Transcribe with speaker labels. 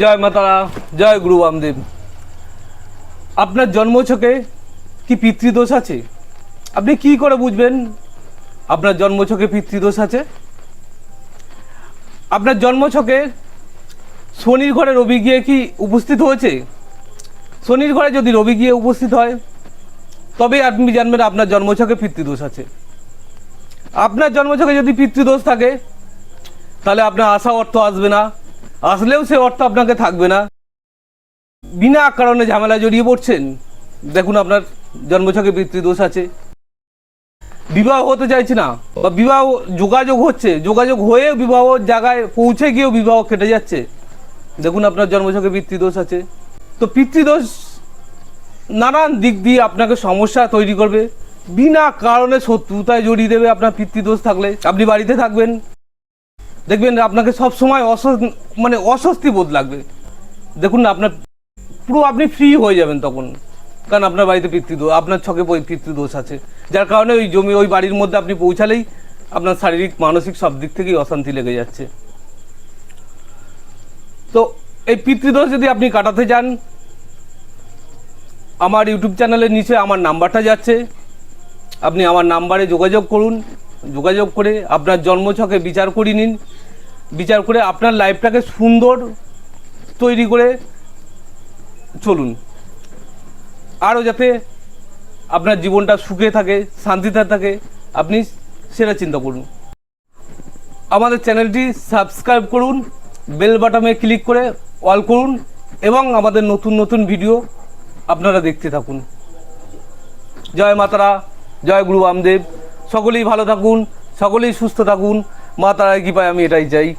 Speaker 1: জয় মাতারা, জয় গুরু বামদেব। আপনার জন্মছকে কি পিতৃদোষ আছে? আপনি কি করে বুঝবেন আপনার জন্মছকে পিতৃদোষ আছে? আপনার জন্মছকে শনির ঘরে রবি গিয়ে কি উপস্থিত হয়েছে? শনির ঘরে যদি রবি গিয়ে উপস্থিত হয় তবেই আপনি জানবেন আপনার জন্মছকে পিতৃদোষ আছে। আপনার জন্মছকে যদি পিতৃদোষ থাকে তাহলে আপনার আশা অর্থ আসবে না, আসলেও সে অর্থ আপনাকে থাকবে না। বিনা কারণে ঝামেলা জড়িয়ে পড়ছেন, দেখুন আপনার জন্মছকে পিতৃদোষ আছে। বিবাহ হতে চাইছে না বা বিবাহ যোগাযোগ হচ্ছে, যোগাযোগ হয়ে বিবাহ জায়গায় পৌঁছে গিয়েও বিবাহ কেটে যাচ্ছে, দেখুন আপনার জন্মছকে পিতৃদোষ আছে। তো পিতৃদোষ নানান দিক দিয়ে আপনাকে সমস্যা তৈরি করবে, বিনা কারণে শত্রুতায় জড়িয়ে দেবে। আপনার পিতৃদোষ থাকলে আপনি বাড়িতে থাকবেন, দেখবেন আপনাকে সব সময় অস্বস্তি বোধ লাগবে। দেখুন না, আপনার পুরো আপনি ফ্রি হয়ে যাবেন তখন, কারণ আপনার বাড়িতে পিতৃদোষ, আপনার ছকে পিতৃদোষ আছে, যার কারণে ওই জমি ওই বাড়ির মধ্যে আপনি পৌঁছালেই আপনার শারীরিক মানসিক সব দিক থেকেই অশান্তি লেগে যাচ্ছে। তো এই পিতৃদোষ যদি আপনি কাটাতে চান, আমার ইউটিউব চ্যানেলের নিচে আমার নাম্বারটা যাচ্ছে, আপনি আমার নাম্বারে যোগাযোগ করুন। যোগাযোগ করে আপনার জন্মছকে বিচার করে নিন, বিচার করে আপনার লাইফটাকে সুন্দর তৈরি করে চলুন, আরও যাতে আপনার জীবনটা সুখে থাকে, শান্তিতে থাকে, আপনি সেটা চিন্তা করুন। আমাদের চ্যানেলটি সাবস্ক্রাইব করুন, বেল বাটনে ক্লিক করে অল করুন এবং আমাদের নতুন নতুন ভিডিও আপনারা দেখতে থাকুন। জয় মাতারা, জয় গুরু বামদেব। সকলেই ভালো থাকুন, সকলেই সুস্থ থাকুন। মা তারার কৃপায় আমি এটাই চাই।